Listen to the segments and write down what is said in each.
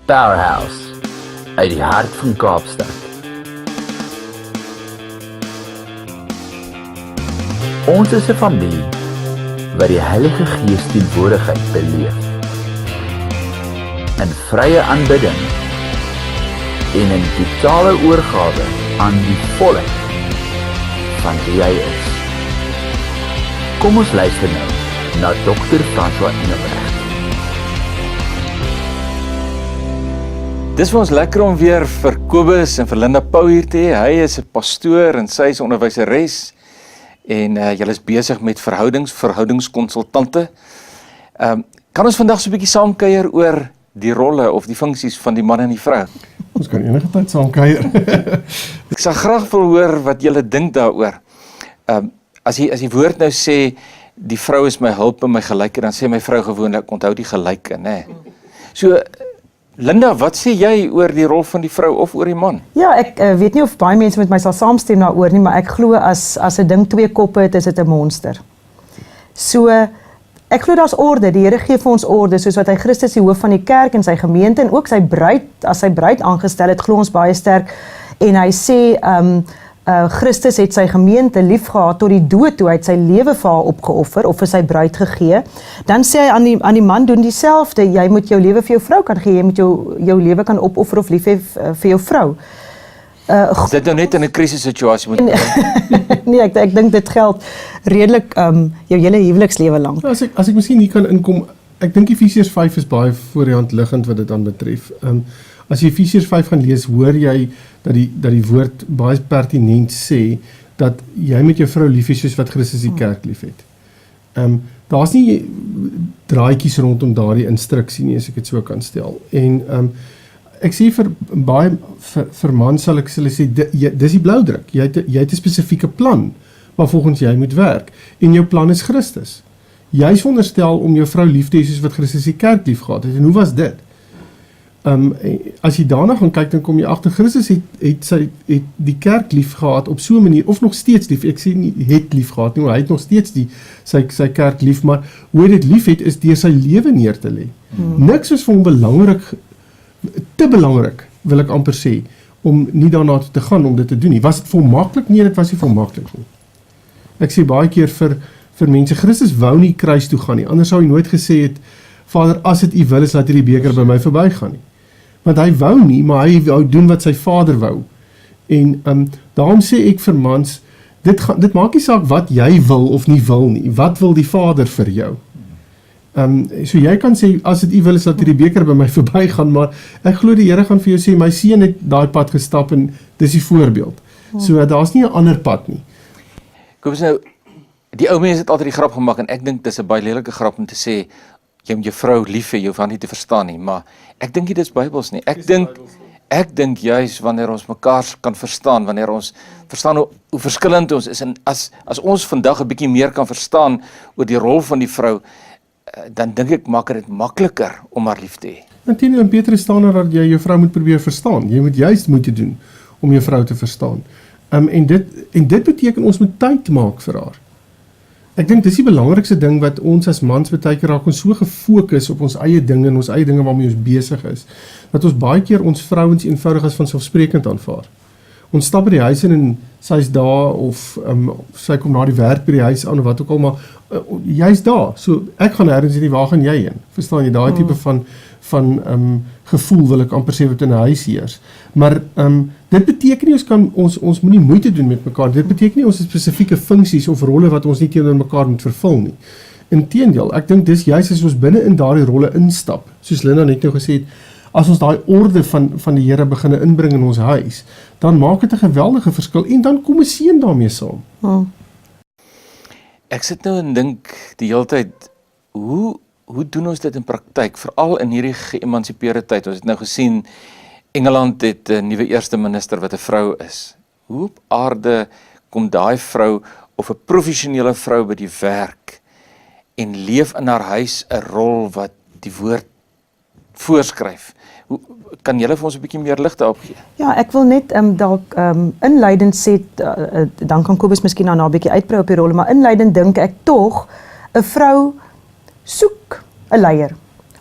Powerhouse uit die hart van Kaapstad. Ons is 'n familie wat die Heilige Gees teenwoordigheid beleef. In vrye aanbidding en in totale oorgawe aan die volheid van wie hy is. Kom ons luister nou na Dr. François Engelbrecht. Dis vir ons lekker om weer vir Kobus en vir Linda Pau hier te hê. Hy is 'n pastoor en sy is 'n onderwyseres en julle is besig met verhoudingskonsultante. Kan ons vandag so 'n bietjie saamkuier oor die rolle of die funksies van die man en die vrou? Ons kan enige tyd saamkuier. Ek sal graag wil hoor wat julle dink daaroor. As die woord nou sê die vrou is my hulp en my gelyke, dan sê my vrou gewoonlik onthou die gelyke, nê. So Linda, wat sê jy oor die rol van die vrou of oor die man? Ja, ek weet nie of baie mense met my sal saamstem daaroor nie, maar ek glo as 'n ding twee koppe het, is dit 'n monster. So ek glo daar's orde. Die Here gee vir ons orde, soos wat hy Christus die hoof van die kerk en sy gemeente en ook sy bruid, as sy bruid aangestel het, glo ons baie sterk. En hy sê Christus het sy gemeente liefgehad tot die dood toe, hy het sy lewe vir haar opgeoffer of vir sy bruid gegee. Dan sê hy aan die man, doen dieselfde. Jy moet jou lewe vir jou vrou kan gee, jy moet jou lewe kan opoffer of lief hê vir jou vrou. Is dit nou net in 'n krisissituasie moet Nee, ek dink dit geld redelik jou hele huwelikslewe lank. Ja, as ek miskien hier kan inkom, ek dink Efesiërs 5 is baie voor die hand liggend wat dit dan betref. As jy Efesiërs 5 gaan lees, hoor jy dat die woord baie pertinent sê dat jy met jou vrou lief is soos wat Christus die kerk lief het. Daar's nie draadjies rondom daardie instruksie nie, as ek dit so kan stel. En ek sê vir man sal ek sê, dis die bloudruk. Jy het 'n spesifieke plan waarvolgens jy moet werk. En jou plan is Christus. Jy is veronderstel om jou vrou lief te hê soos wat Christus die kerk lief gehad het. En hoe was dit? As jy daarna gaan kyk, dan kom jy agter Christus het die kerk lief gehad op so 'n manier, of nog steeds lief. Ek sê nie het lief gehad nie, maar hy het nog steeds sy kerk lief, maar hoe hy dit lief het is deur sy lewe neer te lê. Niks is vir hom te belangrik, wil ek amper sê, om nie daarna te gaan om dit te doen nie. Was dit volmaaklik? Nee, dit was nie volmaaklik nie. Ek sê baie keer vir mense, Christus wou nie kruis toe gaan nie, anders sou hy nooit gesê het, Vader, as dit u wil is, laat hierdie beker by my verbygaan nie. Want hy wou nie, maar hy wou doen wat sy Vader wou. En daarom sê ek vir mans, dit maak nie saak wat jy wil of nie wil nie. Wat wil die Vader vir jou? So jy kan sê, as dit u wil is, laat hierdie beker by my verbygaan, maar ek glo die Here gaan vir jou sê, my seun het daai pad gestap en dis die voorbeeld. So daar's nie 'n ander pad nie. Kom ons nou, die ou mense het altyd die grap gemaak en ek dink dis 'n baie lelike grap om te sê jy moet jou vrou lief hê, jy hoef haar nie te verstaan nie, maar ek dink nie dis Bybels nie. Ek dink juis wanneer ons mekaar kan verstaan, wanneer ons verstaan hoe verskillend ons is en as ons vandag 'n bietjie meer kan verstaan oor die rol van die vrou, dan dink ek maak dit makliker om haar lief te hê. Natuurlik in Petrus staan dat jy jou vrou moet probeer verstaan. Jy moet juist moeite doen om jou vrou te verstaan. En dit beteken ons moet tyd maak vir haar. Ek dink dis die belangrikste ding wat ons as mans baie keer raak ons so gefokus op ons eie dinge en ons eie dinge waarmee ons besig is, dat ons baie keer ons vrouens eenvoudig as vanselfsprekend aanvaar. Ons stap by die huis in en sy is daar of sy kom na die werk by die huis aan of wat ook al, maar jy is daar. So ek gaan nêrens nie, waar gaan jy heen? Verstaan jy, daai tipe van gevoel wil ek amper sê wat in 'n huis heers. Maar dit beteken nie ons moenie moeite doen met mekaar. Dit beteken nie ons het spesifieke funksies of rolle wat ons nie teenoor mekaar moet vervul nie. Inteendeel, ek dink dis juist as ons binne in daardie rolle instap, soos Linda net nou gesê het, as ons daai orde van die Here begin inbring in ons huis, dan maak dit 'n geweldige verskil en dan kom 'n seën daarmee saam. Ek sit nou en dink die hele tyd, hoe doen ons dit in praktyk, veral in hierdie geëmansipeerde tyd? Ons het nou gesien, Engeland het 'n nuwe eerste minister wat 'n vrou is. Hoe op aarde kom daai vrou of 'n professionele vrou by die werk en leef in haar huis 'n rol wat die woord voorskryf? Kan julle vir ons 'n bietjie meer lig daarop gee? Ja, ek wil net dalk inleidend sê, dan kan Kobus miskien daarna 'n bietjie uitbrei op die rolle, maar inleidend dink ek tog 'n vrou soek 'n leier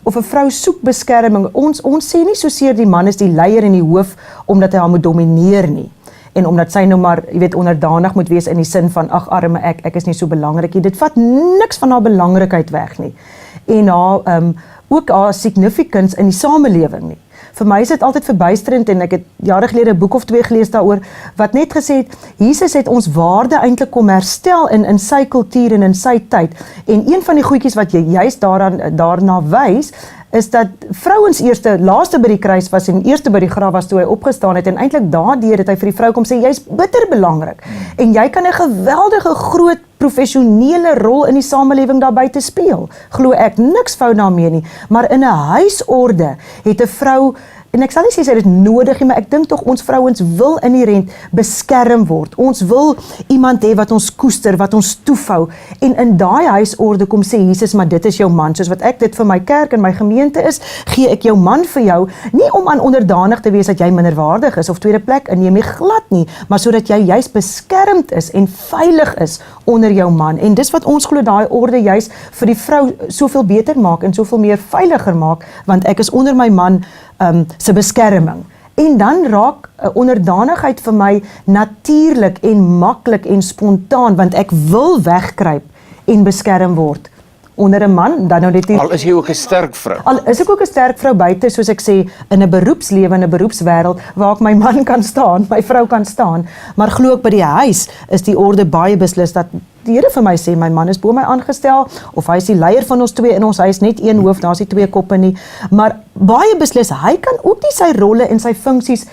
of 'n vrou soek beskerming. Ons sê nie soseer die man is die leier en die hoof omdat hy haar moet domineer nie. En omdat sy nou maar, jy weet, onderdanig moet wees in die sin van, ag arme ek is nie so belangrik nie. Dit vat niks van haar belangrikheid weg nie. En haar, ook haar significance in die samelewing nie. Vir my is dit altyd verbuisterend en ek het jare gelede 'n boek of 2 gelees daaroor wat net gesê het, Jesus het ons waarde eintlik kom herstel in sy kultuur en in sy tyd. En een van die goedjies wat jy juist daarna wys, is dat vrouens laaste by die kruis was en eerste by die graf was toe hy opgestaan het en eintlik daardeur het hy vir die vrou kom sê, jy's bitter belangrik en jy kan 'n geweldige groot professionele rol in die samelewing daar buite speel. Glo ek, niks fout daarmee nie, maar in 'n huisorde het 'n vrou, en ek sal nie sê sy dit nodig nie, maar ek dink tog ons vrouens wil inherent beskerm word. Ons wil iemand hê wat ons koester, wat ons toefou. En in daai huisorde kom sê Jesus, maar dit is jou man. Soos wat ek dit vir my kerk en my gemeente is, gee ek jou man vir jou, nie om aan onderdanig te wees dat jy minderwaardig is of tweede plek inneem nie, glad nie, maar sodat jy juist beskermd is en veilig is onder jou man. En dis wat ons glo daai orde juist vir die vrou soveel beter maak en soveel meer veiliger maak, want ek is onder my man se beskerming. En dan raak onderdanigheid vir my natuurlik en maklik en spontaan, want ek wil wegkruip en beskerm word onder 'n man, dan nou net Al is jy ook 'n sterk vrou. Al is ek ook 'n sterk vrou buite, soos ek sê, in 'n beroepslewe, in 'n beroepswêreld, waar ek my man kan staan, my vrou kan staan, maar glo ek by die huis, is die orde baie beslis, dat die Here vir my sê, my man is bo my aangestel, of hy is die leier van ons twee in ons huis, net een hoof, daar is nie 2 koppe nie, maar baie beslis, hy kan ook nie sy rolle en sy funksies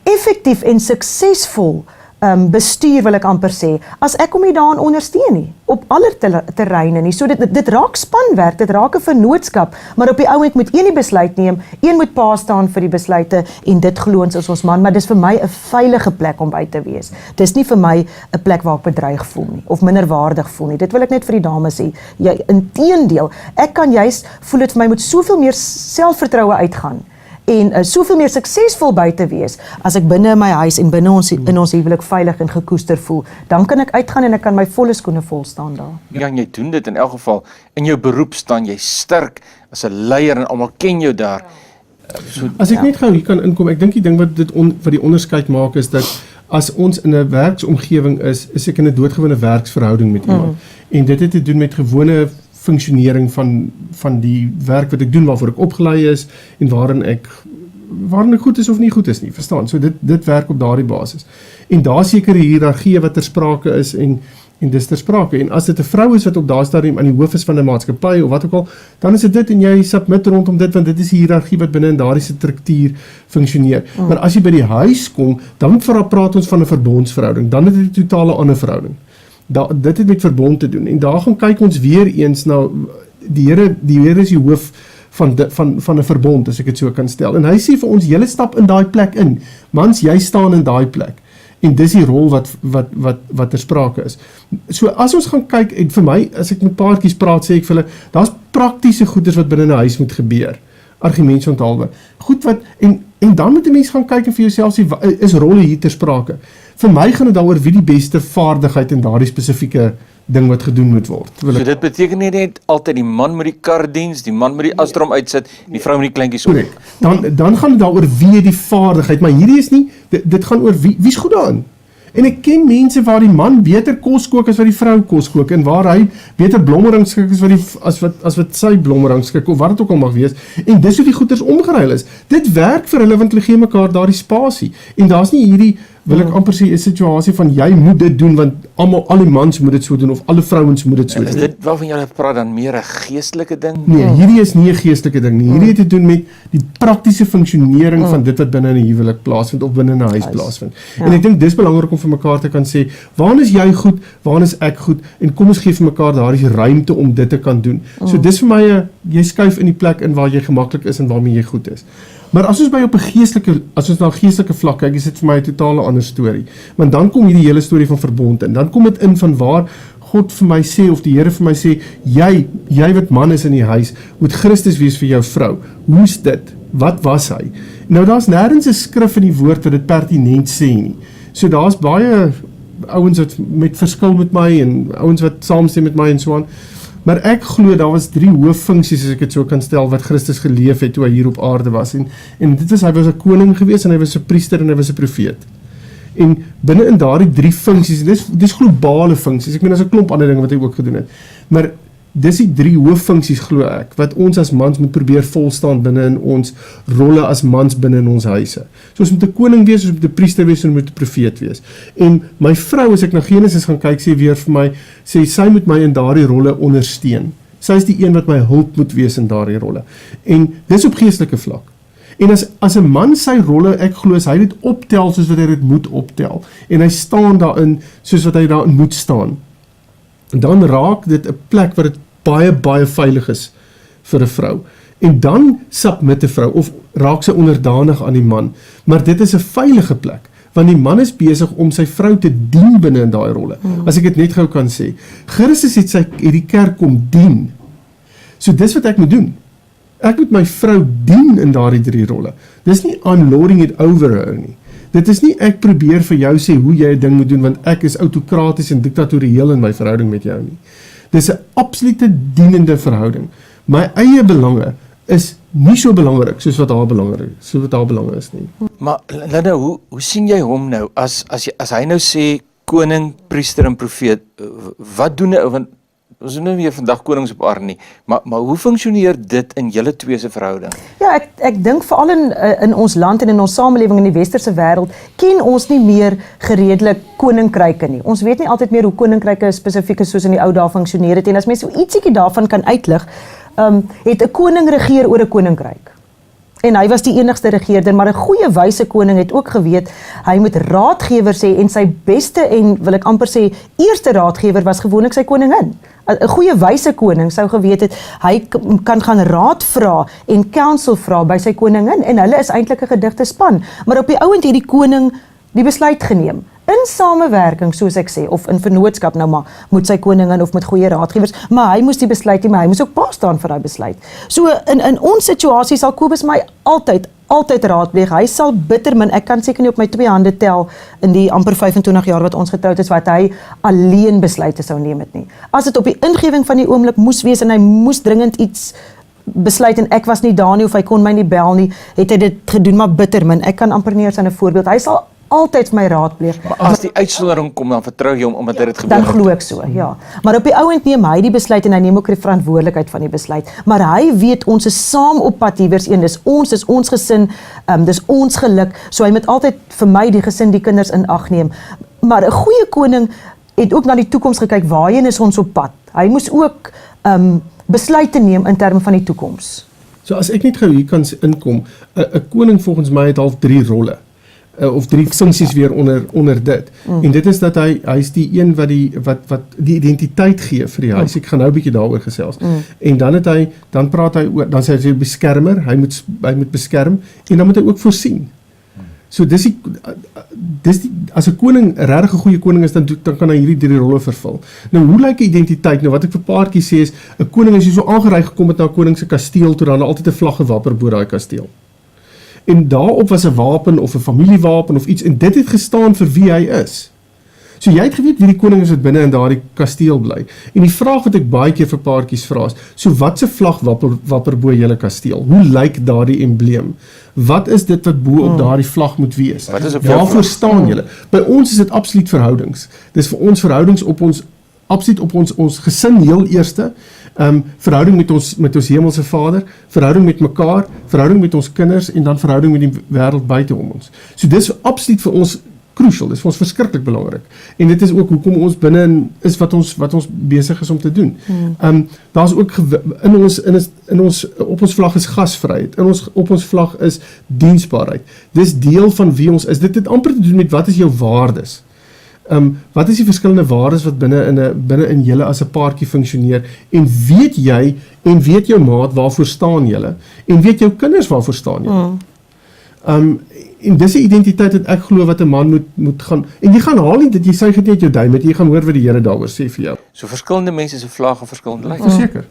effektief en suksesvol bestuur, wil ek amper sê, as ek hom nie daarin ondersteun nie, op alle terreine nie. So dit raak spanwerk, dit raak 'n vennootskap, maar op die ou end moet een die besluit neem, een moet pa staan vir die besluite, en dit glo ons is ons man, maar dis vir my 'n veilige plek om by te wees. Dis nie vir my 'n plek waar ek bedreig voel nie, of minderwaardig voel nie. Dit wil ek net vir die dames sê. Inteendeel, ek kan juist voel dit vir my moet soveel meer selfvertroue uitgaan, en soveel meer suksesvol by te wees, as ek binne in my huis en binne in ons huwelik veilig en gekoester voel, dan kan ek uitgaan en ek kan my volle skoene vol staan daar. Ja, jy doen dit in elk geval, in jou beroep staan jy sterk as 'n leier en almal ken jou daar. As ek net gou hier kan inkom, ek dink die ding wat die onderskeid maak is dat as ons in 'n werksomgewing is ek in 'n doodgewone werksverhouding met iemand. En dit het te doen met gewone funksionering van die werk wat ek doen, waarvoor ek opgelei is en waarin ek goed is of nie goed is nie, verstaan? So dit werk op daardie basis. En daar sekere hiërargie wat ter sprake is en dis ter sprake. En as dit 'n vrou is wat op daardie stadium aan die hoof is van 'n maatskappy of wat ook al, dan is dit en jy submit rondom dit, want dit is die hiërargie wat binne in daardie struktuur funksioneer. Maar as jy by die huis kom, dan praat ons van 'n verbondsverhouding, dan is dit 'n totale ander verhouding. Dit het met verbond te doen, en daar gaan kyk ons weer eens na, die Here is die hoof van 'n verbond, as ek dit so kan stel, en hy sê vir ons, julle stap in daai plek in, mans, jy staan in daai plek, en dis die rol wat ter sprake is. So as ons gaan kyk, en vir my, as ek met paartjies praat, sê ek vir hulle, daar's praktiese goeders wat binne 'n huis moet gebeur, argumentsonthaalwe, goed wat, en dan moet 'n mens gaan kyk en vir jouself sê, is rolle hier ter sprake? Vir my gaan dit daaroor wie die beste vaardigheid in daardie spesifieke ding wat gedoen moet word. So dit beteken nie net altyd die man moet die kar diens, die man moet die asdrom uitsit, die vrou moet die kleintjies op. Dan gaan dit daaroor wie het die vaardigheid, maar hierdie is nie, dit gaan oor wie's goed daarin. En ek ken mense waar die man beter kos kook as wat die vrou kos kook, en waar hy beter blommerang skik as wat sy blommerang skik, of wat dit ook al mag wees, en dis hoe die goeders omgeruil is. Dit werk vir hulle, want hulle gee mekaar daardie spasie, en daar's nie hierdie, wil ek amper sê, 'n situasie van jy moet dit doen, want al die mans moet dit so doen, of alle vrouens moet dit so doen. Is dit waarvan julle praat dan meer 'n geestelike ding? Nee, hierdie is nie 'n geestelike ding nie. Hierdie het te doen met die praktiese funksionering van dit wat binne in 'n huwelik plaasvind, of binne in 'n huis plaasvind. En ek dink dis belangrik om vir mekaar te kan sê, waar is jy goed, waar is ek goed, en kom ons gee vir mekaar daardie ruimte om dit te kan doen. So dis vir my, jy skuif in die plek in waar jy gemaklik is en waarmee jy goed is. Maar as ons na 'n geestelike vlak kyk, is dit vir my 'n totale ander storie. Want dan kom hierdie hele storie van verbond in. Dan kom dit in van waar God vir my sê, of die Here vir my sê, jy wat man is in die huis, moet Christus wees vir jou vrou. Hoe's dit? Wat was hy? Nou daar's nêrens 'n skrif in die woord wat dit pertinent sê nie. So daar's baie ouens wat met verskil met my, en ouens wat saamstem met my en so aan. Maar ek glo daar was 3 hooffunksies, as ek dit so kan stel, wat Christus geleef het toe hy hier op aarde was. En dit was, hy was 'n koning gewees, en hy was 'n priester, en hy was 'n profeet. En binne in daardie 3 funksies, dis globale funksies, ek meen, as 'n klomp ander dinge wat hy ook gedoen het, maar dis die 3 hooffunksies, glo ek, wat ons as mans moet probeer volstaan binne in ons rolle as mans binne in ons huise. So ons moet 'n koning wees, ons moet 'n priester wees, en ons moet 'n profeet wees. En my vrou, as ek na Genesis gaan kyk, sê weer vir my, sy moet my in daardie rolle ondersteun. Sy is die een wat my hulp moet wees in daardie rolle. En dis op geestelike vlak. En as 'n man sy rolle, ek glo, hy dit optel soos wat hy dit moet optel, en hy staan daarin soos wat hy daarin moet staan, dan raak dit 'n plek wat dit baie veilig is vir 'n vrou. En dan submit 'n vrou, of raak sy onderdanig aan die man. Maar dit is 'n veilige plek, want die man is besig om sy vrou te dien binne in daai rolle. As ek dit net gou kan sê, Christus het die kerk kom dien. So dis wat ek moet doen. Ek moet my vrou dien in daardie 3 rolle. Dis nie I'm lording it over her nie. Dit is nie ek probeer vir jou sê hoe jy 'n ding moet doen, want ek is autokraties en diktatorieel in my verhouding met jou nie. Dis 'n absolute dienende verhouding. My eie belange is nie so belangrik soos wat haar belange is nie. Maar Linda, hoe sien jy hom nou, as hy nou sê, koning, priester en profeet, wat doen hy, want ons is nou weer vandag konings op aarde nie, maar hoe funksioneer dit in julle twee se verhouding? Ja, ek dink veral in ons land en in ons samelewing in die westerse wêreld, ken ons nie meer gereedelik koninkryke nie. Ons weet nie altyd meer hoe koninkryke spesifiek soos in die ou dae funksioneer het, en as mens so ietsiekie daarvan kan uitlig, het 'n koning regeer oor 'n koninkryk. En hy was die enigste regeerder, maar 'n goeie wyse koning het ook geweet, hy moet raadgewers hê, en sy beste en, wil ek amper sê, eerste raadgewer was gewoonlik sy koningin. 'n Goeie wyse koning sou geweet het, hy kan gaan raad vra en counsel vra by sy koningin, en hulle is eintlik 'n gedigte span. Maar op die ouend het die koning die besluit geneem, in samewerking, soos ek sê, of in vennootskap nou maar, met sy koningin of met goeie raadgewers, maar hy moes die besluit neem, maar hy moes ook pa staan vir daai besluit. So in ons situasie sal Kobus my altyd raadpleeg. Hy sal bitter min, ek kan seker nie op my 2 hande tel in die amper 25 jaar wat ons getroud is, wat hy alleen besluite sou neem het nie. As dit op die ingewing van die oomblik moes wees en hy moes dringend iets besluit en ek was nie daar nie, of hy kon my nie bel nie, het hy dit gedoen, maar bitter min. Ek kan amper nie eens aan 'n voorbeeld. Hy sal altyd my raadpleeg. Maar as die uitsondering kom, dan vertrou jy hom omdat hy dit gebeur Dan het. glo ek so, ja. Maar op die ouend neem hy die besluit en hy neem ook die verantwoordelikheid van die besluit. Maar hy weet ons is saam op pad hierders een, dis ons gesin, dis ons geluk, so hy moet altyd vir my die gesin, die kinders in ag neem. Maar 'n goeie koning het ook na die toekoms gekyk, waarheen is ons op pad? Hy moes ook besluite neem in terme van die toekoms. So as ek net gou hier kan inkom, 'n koning volgens my het half 3 rolle. Of 3 funksies weer onder dit. En dit is dat hy is die een wat die identiteit gee vir die huis. Ek gaan nou 'n bietjie daaroor gesels. En dan praat hy oor, dan sê hy beskermer, hy moet beskerm, en dan moet hy ook voorsien. So dis as 'n koning regtig 'n goeie koning is, dan kan hy hierdie 3 rolle vervul. Nou hoe lyk 'n identiteit? Nou wat ek vir paartjie sê is, 'n koning as jy so aangery gekom het na 'n koning se kasteel toe, dan altyd 'n vlag gewapper bo daai kasteel. En daarop was 'n wapen of 'n familiewapen of iets, en dit het gestaan vir wie hy is. So jy het geweet wie die koning is wat binne in daardie kasteel bly. En die vraag wat ek baie keer vir paartjies vra is, so wat se vlag wapper bo julle kasteel? Hoe lyk daardie embleem? Wat is dit wat bo op daardie vlag moet wees? Wat is op jou Waarvoor vlag? staan julle? By ons is dit absoluut verhoudings. Dis vir ons verhoudings absoluut op ons gesin heel eerste, verhouding met ons hemelse Vader, verhouding met mekaar, verhouding met ons kinders, en dan verhouding met die wêreld buite om ons. So dis absoluut vir ons crucial, dis vir ons verskriklik belangrik. En dit is ook hoekom ons binne is wat ons besig is om te doen. Daar's ook op ons vlag is gasvryheid, op ons vlag is diensbaarheid. Dis deel van wie ons is. Dit het amper te doen met wat is jou waardes. Wat is die verskillende waardes wat binne in julle as 'n paartjie funksioneer, en weet jy en weet jou maat waarvoor staan julle, en weet jou kinders waarvoor staan julle. En dis 'n identiteit wat ek glo wat 'n man moet gaan, en jy gaan haal nie dit, jy suig dit nie uit jou duim met, jy gaan hoor wat die Here daaroor sê vir jou. So verskillende mense se vlagge verskillende lyk. Verseker.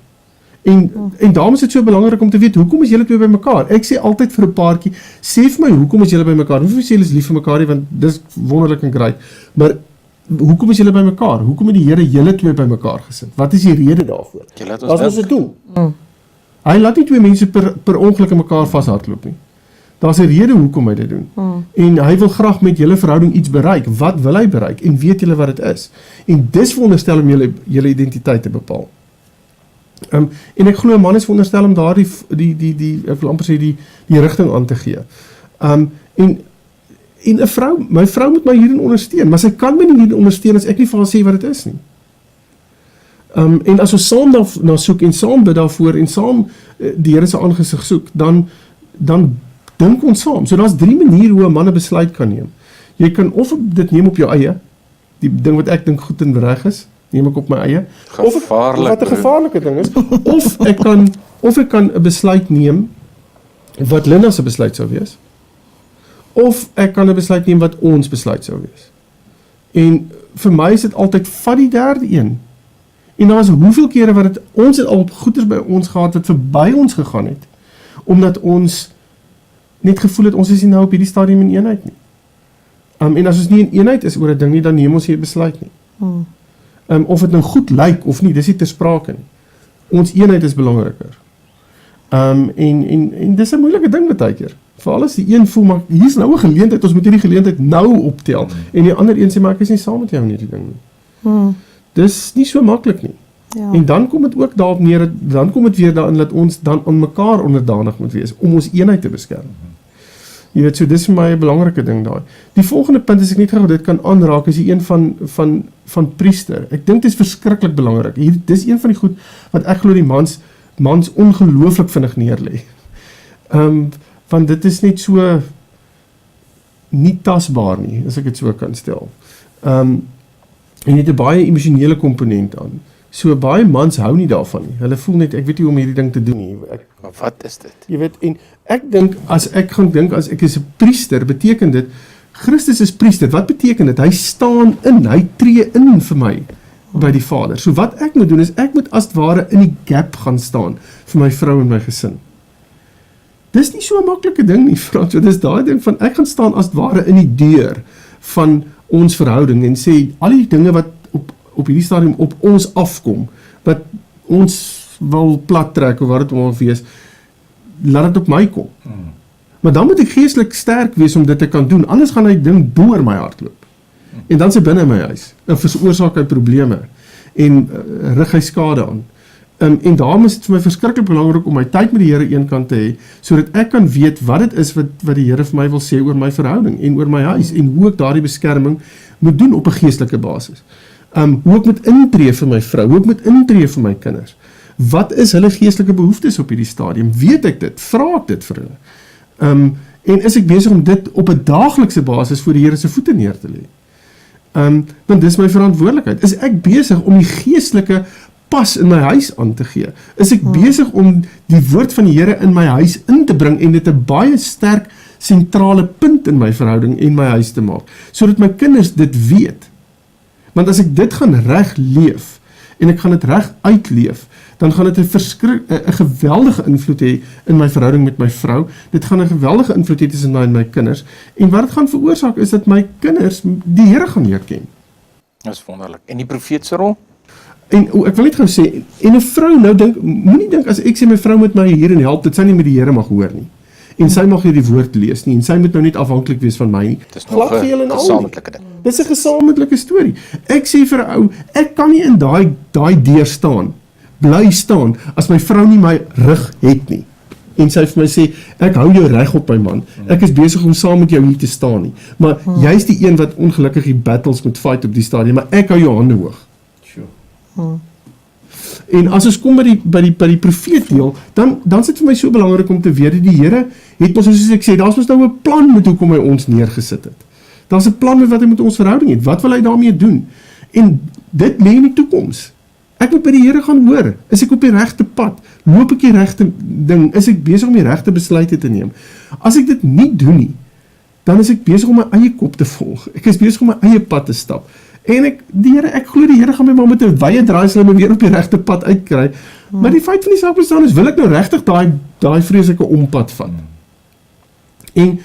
En daarom is dit so belangrik om te weet, hoekom is julle twee by mekaar? Ek sê altyd vir 'n paartjie, sê vir my, hoekom is julle by mekaar? Hoeveel sê julle is lief vir mekaar nie, want dis wonderlik en great, maar hoekom is julle by mekaar? Hoekom het die Here julle twee by mekaar gesit? Wat is die rede daarvoor? Jy laat Wat ons is werk. dit doel? Hy laat nie twee mense per ongeluk in mekaar vashardloop nie. Daar's 'n rede hoekom hy dit doen. En hy wil graag met julle verhouding iets bereik. Wat wil hy bereik? En weet julle wat dit is? En dis veronderstel om julle identiteit te bepaal. En ek glo 'n man is veronderstel om daardie ek wil amper sê die rigting aan te gee. En 'n vrou, my vrou moet my hierin ondersteun, maar sy kan my nie hierin ondersteun as ek nie vir haar sê wat dit is nie. En as ons saam daarna soek en saam bid daarvoor en saam die Here se aangesig soek, dan dink ons saam. So daar's 3 maniere hoe 'n man 'n besluit kan neem. Jy kan of dit neem op jou eie, die ding wat ek dink goed en reg is, neem ek op my eie. Gevaarlik, Wat 'n gevaarlike ding is. Of ek kan 'n besluit neem wat Linda se besluit sou wees. Of ek kan 'n besluit neem wat ons besluit sou wees. En vir my is dit altyd vat die derde een. En daar was hoeveel kere wat ons het al goeders by ons gehad wat verby ons gegaan het, omdat ons net gevoel het ons is nie nou op hierdie stadium in eenheid nie. En as ons nie in eenheid is oor 'n ding nie, dan neem ons nie 'n besluit nie. Of dit nou goed lyk of nie, dis nie ter sprake nie. Ons eenheid is belangriker. En dis 'n moeilike ding baie keer. Veral as die een voel maar hier's nou 'n geleentheid, ons moet hierdie geleentheid nou optel. En die ander een sê maar ek is nie saam met jou in hierdie ding nie. Dis nie so maklik nie. Ja. En dan kom dit ook daarop neer, dan kom dit weer daarin dat ons dan aan mekaar onderdanig moet wees om ons eenheid te beskerm. Jy weet, so dis vir my 'n belangrike ding daai. Die volgende punt as ek net gou dit kan aanraak is die een van priester. Ek dink dit is verskriklik belangrik. Dis een van die goed wat ek glo die mans ongelooflik vinnig neerlê. Want dit is net so nie tasbaar nie, as ek dit so kan stel. En het 'n baie emosionele komponent aan. So baie mans hou nie daarvan nie. Hulle voel net ek weet nie hoe om hierdie ding te doen nie. Maar wat is dit? Jy weet, en ek dink as ek is 'n priester, beteken dit Christus is priester. Wat beteken dit? Hy staan in, hy tree in vir my by die Vader. So wat ek moet doen is ek moet as ware in die gap gaan staan vir my vrou en my gesin. Dis nie so 'n maklike ding nie, Frans. So dis daai ding van ek gaan staan as ware in die deur van ons verhouding en sê al die dinge wat op hierdie stadium op ons afkom, wat ons wil plat trek of wat dit mag wees, laat dit op my kom. Maar dan moet ek geestelik sterk wees om dit te kan doen, anders gaan hy ding deur my hart loop. En dan is hy binne in my huis, en veroorsaak hy probleme, en rig hy skade aan. En daarom is dit vir my verskriklik belangrik om my tyd met die Here eenkant te hê, sodat ek kan weet wat dit is wat die Here vir my wil sê oor my verhouding, en oor my huis, en hoe ek daardie beskerming moet doen op 'n geestelike basis. Hoe ek moet intree vir my vrou, hoe ek moet intree vir my kinders. Wat is hulle geestelike behoeftes op hierdie stadium? Weet ek dit? Vra ek dit vir hulle? En is ek besig om dit op 'n daaglikse basis voor die Here se voete neer te lê? Want dis my verantwoordelikheid. Is ek besig om die geestelike pas in my huis aan te gee? Is ek besig om die woord van die Here in my huis in te bring en dit 'n baie sterk sentrale punt in my verhouding en my huis te maak, sodat my kinders dit weet? Want as ek dit gaan reg leef, en ek gaan dit reg uitleef, dan gaan dit 'n geweldige invloed hê in my verhouding met my vrou, dit gaan 'n geweldige invloed hê tussen my en my kinders, en wat dit gaan veroorsaak is dat my kinders die Here gaan leer ken. Dit is wonderlik. En die profeet se rol? En ek wil net gou sê, en 'n vrou nou moenie dink as ek sê my vrou moet my hierin help, dit sy nie met die Here mag hoor nie. En sy mag nie die woord lees nie, en sy moet nou net afhanklik wees van my nie. Dit is nog 'n gesamentlike ding. Dis 'n gesamentlike storie. Ek sê vir 'n ou, ek kan nie in daai deur staan, bly staan, as my vrou nie my rug het nie. En sy vir my sê, ek hou jou reg op my man, ek is besig om saam met jou hier te staan nie. Maar jy's die een wat ongelukkig die battles moet fight op die stadium, maar ek hou jou hande hoog. En as ons kom by die profeet deel, dan is dit vir my so belangrik om te weet dat die Here het ons, soos ek sê, daar's mos nou 'n plan met hoekom hy ons neergesit het. Daar's 'n plan met wat hy met ons verhouding het. Wat wil hy daarmee doen? En dit lê in die toekoms. Ek moet by die Here gaan hoor, is ek op die regte pad? Loop ek die regte ding? Is ek besig om die regte besluite te neem? As ek dit nie doen nie, dan is ek besig om my eie kop te volg. Ek is besig om my eie pad te stap. En ek glo die Here gaan my maar met 'n wye draaisel my weer op die regte pad uitkry. Maar die feit van die saak bestaan is, wil ek nou regtig daai vreeslike ompad vat? En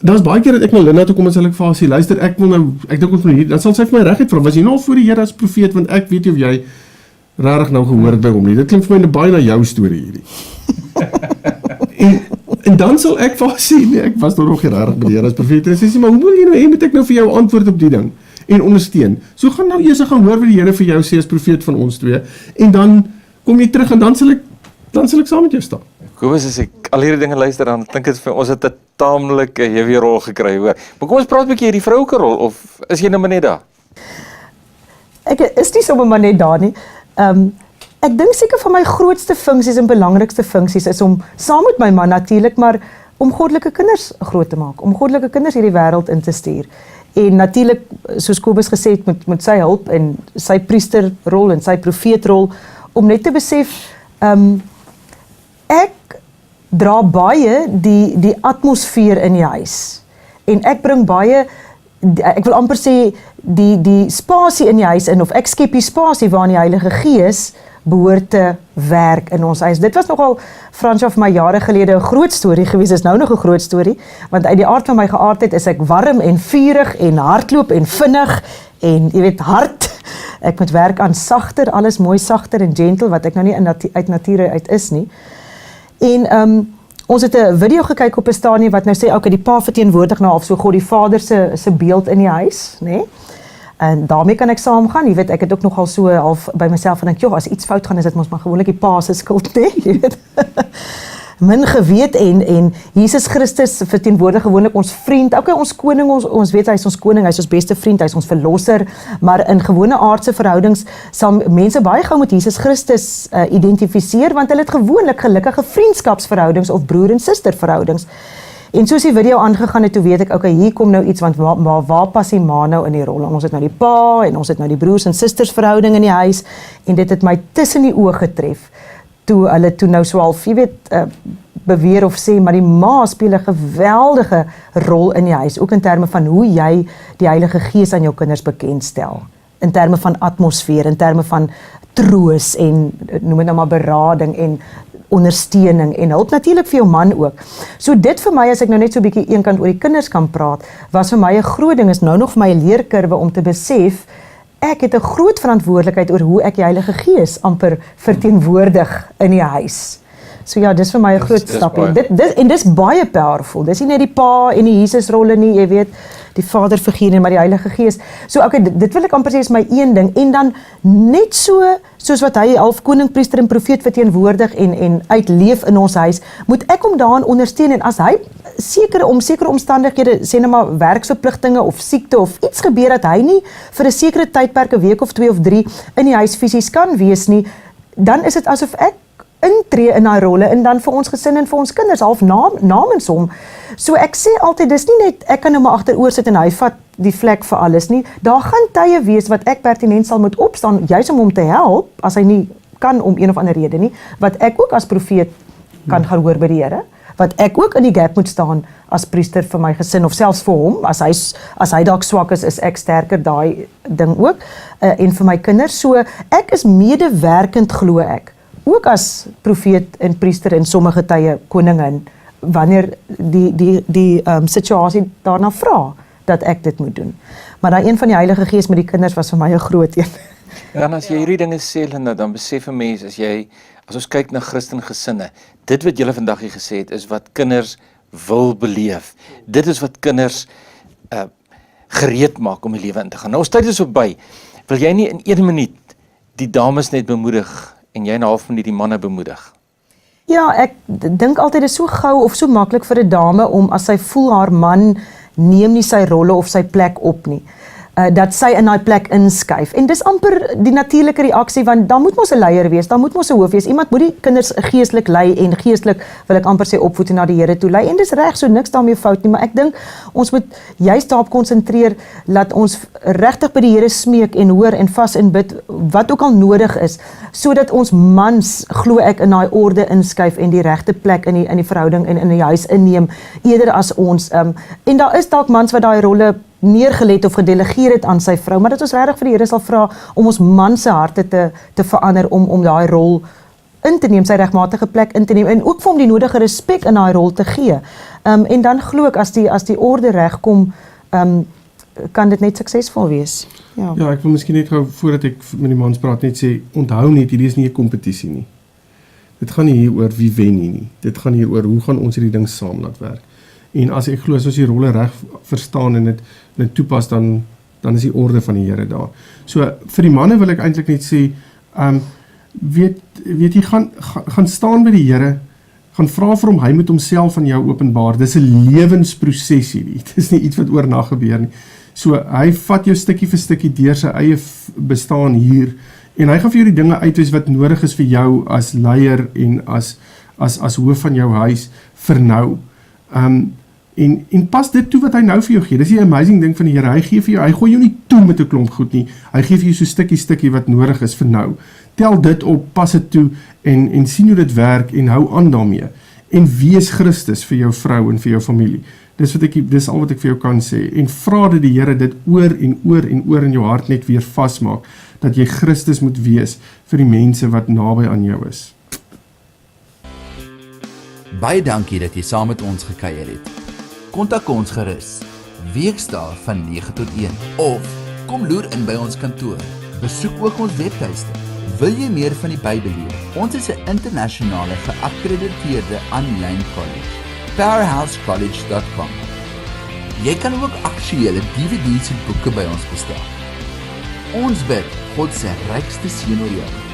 Daar's baie keer dat ek na Linda toe kom en sê ek vir haar sê, luister, ek dink ons moet hier, dan sal sy vir my reguit vra, was jy nou al voor die Here as profeet, want ek weet nie of jy regtig nou gehoor het by hom nie. Dit klink vir my baie na jou storie hierdie. en dan sal ek vir haar sê, nee, ek was nog nie regtig by die Here as profeet. En sy sê, maar hoe wil jy nou hê, moet ek nou vir jou antwoord op die ding en ondersteun? So gaan nou eers gaan hoor wat die Here vir jou sê as profeet van ons twee, en dan kom jy terug en dan sal ek saam met jou staan. Kobus, as ek al hierdie dinge luister, dan dink dit vir ons het 'n taamlike heavy rol gekry, hoor. Maar kom ons praat 'n bietjie hierdie vroulike rol, of is jy nou maar net daar? Ek is nie sommer maar net daar nie. Ek dink seker van my grootste funksies en belangrikste funksies is om, saam met my man natuurlik, maar om goddelike kinders groot te maak, om goddelike kinders hierdie wêreld in te stuur. En natuurlik, soos Kobus gesê het, met sy hulp en sy priesterrol en sy profeetrol, om net te besef, ek dra baie die atmosfeer in die huis. En ek bring baie, ek wil amper sê, die spasie in die huis in, of ek skep die spasie waarin die Heilige Gees behoort te werk in ons huis. Dit was nogal, Fransja, vir my jare gelede 'n groot storie gewees, is nou nog 'n groot storie, want uit die aard van my geaardheid is ek warm en vurig en hardloop en vinnig en jy weet, hard. Ek moet werk aan sagter, alles mooi sagter en gentle, wat ek nou nie uit nature uit is nie. En ons het 'n video gekyk op 'n stadium wat nou sê, okay, die pa verteenwoordig nou half so God die Vader se beeld in die huis, nê? En daarmee kan ek saamgaan. Jy weet, ek het ook nogal so half by myself gedink, joh, as iets fout gaan, is dit mos maar gewoonlik die pa se skuld, nê? Jy weet. Min geweet en Jesus Christus verteenwoordig gewoonlik ons vriend. Okay, ons koning, ons weet hy is ons koning, hy is ons beste vriend, hy is ons verlosser, maar in gewone aardse verhoudings sal mense baie gou met Jesus Christus identifiseer, want hulle het gewoonlik gelukkige vriendskapsverhoudings of broer en suster verhoudings. En soos die video aangegaan het, toe weet ek, okay, hier kom nou iets, want waar pas die ma nou in die rol? Ons het nou die pa, en ons het nou die broers en susters verhouding in die huis, en dit het my tussen die oë getref, toe hulle toe nou so half, jy weet, beweer of sê, maar die ma speel 'n geweldige rol in die huis, ook in terme van hoe jy die Heilige Gees aan jou kinders bekendstel, in terme van atmosfeer, in terme van troos, en noem dit nou maar berading, en ondersteuning, en hulp natuurlik vir jou man ook. So dit vir my, as ek nou net so 'n bietjie eenkant oor die kinders kan praat, was vir my 'n groot ding, is nou nog vir my 'n leerkurwe om te besef, ek het 'n groot verantwoordelikheid oor hoe ek die Heilige Gees amper verteenwoordig in die huis. So ja, dis vir my 'n groot stap. En dis baie powerful. Dis nie net die pa en die Jesusrolle nie, jy weet, die Vaderfiguur nie, maar die Heilige Gees. So okay, dit wil ek amper sê is my een ding. En dan net so soos wat hy half koning, priester en profeet verteenwoordig en uitleef in ons huis, moet ek hom daarin ondersteun. En as hy sekere omstandighede, sê nou maar werksverpligtinge of siekte of iets gebeur dat hy nie vir 'n sekere tydperk, 'n week of 2 of 3 in die huis fisies kan wees nie, dan is dit asof ek intree in daai rolle en dan vir ons gesin en vir ons kinders half namens hom. So ek sê altyd, dis nie net ek kan nou maar agteroor sit en hy vat die vlek vir alles nie. Daar gaan tye wees wat ek pertinent sal moet opstaan, juis om hom te help as hy nie kan om een of ander rede nie, wat ek ook as profeet kan gaan hoor by die Here, wat ek ook in die gap moet staan as priester vir my gesin of selfs vir hom, as hy dalk swak is ek sterker, daai ding ook, en vir my kinders. So ek is medewerkend, glo ek, ook as profeet en priester en sommige tye koningin, wanneer die situasie daarna vra dat ek dit moet doen. Maar daai een van die Heilige Gees met die kinders was vir my 'n groot een. En as jy hierdie dinge sê, Linda, dan besef 'n mens, as ons kyk na Christen gesinne, dit wat julle vandag hier gesê het, is wat kinders wil beleef. Dit is wat kinders gereed maak om die lewe in te gaan. Nou, ons tyd is verby. Wil jy nie in 1 minuut die dames net bemoedig en jy in 'n half minuut die manne bemoedig? Ja, ek dink altyd is so gou of so maklik vir 'n dame om, as sy voel haar man neem nie sy rolle of sy plek op nie, dat sy in daai plek inskuif. En dis amper die natuurlike reaksie, want dan moet mos 'n leier wees, dan moet mos 'n hoof wees. Iemand moet die kinders geestelik lei en geestelik, wil ek amper sê, opvoed en na die Here toe lei. En dis reg, so niks daarmee fout nie, maar ek dink ons moet juist daarop konsentreer, laat ons regtig by die Here smeek en hoor en vas en bid, wat ook al nodig is, sodat ons mans, glo ek, in daai orde inskuif en die regte plek in die verhouding en in die huis inneem, eerder as ons. En daar is dalk mans wat daai rolle neergelet of gedelegeer het aan sy vrou, maar dat ons regtig vir die Here sal vra om ons man se harte te verander, om daai rol in te neem, sy regmatige plek in te neem, en ook vir hom die nodige respek in daai rol te gee. En dan glo ek as die orde regkom, kan dit net suksesvol wees. Ja. Ja, ek wil miskien net gou voordat ek met die mans praat net sê, onthou net, hierdie is nie 'n kompetisie nie. Dit gaan nie hier oor wie wen nie. Dit gaan hier oor hoe gaan ons hierdie ding saam laat werk. En as ek glo as ons die rolle reg verstaan en dit toepas, dan is die orde van die Here daar. So vir die manne wil ek eintlik net sê, weet jy, gaan staan by die Here, gaan vra vir hom, hy moet homself aan jou openbaar. Dis 'n lewensproses hierdie. Dis nie iets wat oornag gebeur nie. So hy vat jou stukkie vir stukkie deur sy eie bestaan hier, en hy gaan vir jou die dinge uitwys wat nodig is vir jou as leier en as hoof van jou huis vir nou. En pas dit toe wat hy nou vir jou gee. Dis die amazing ding van die Here. Hy gee vir jou, hy gooi jou nie toe met 'n klomp goed nie. Hy gee vir jou so stukkie wat nodig is vir nou. Tel dit op, pas dit toe en sien hoe dit werk en hou aan daarmee. En wees Christus vir jou vrou en vir jou familie. Dis al wat ek vir jou kan sê. En vra dat die Here dit oor en oor in jou hart net weer vasmaak, dat jy Christus moet wees vir die mense wat naby aan jou is. Baie dankie dat jy saam met ons gekuier het. Kontak ons gerus, weekdae van 9 tot 1, of kom loer in by ons kantoor. Besoek ook ons webtuiste. Wil jy meer van die Bybel leer? Ons is 'n internasionale geakkrediteerde aanlyn college. powerhousecollege.com. Jy kan ook aktuele DVD's en boeke by ons bestel. Ons bid God se rykste seën oor jou.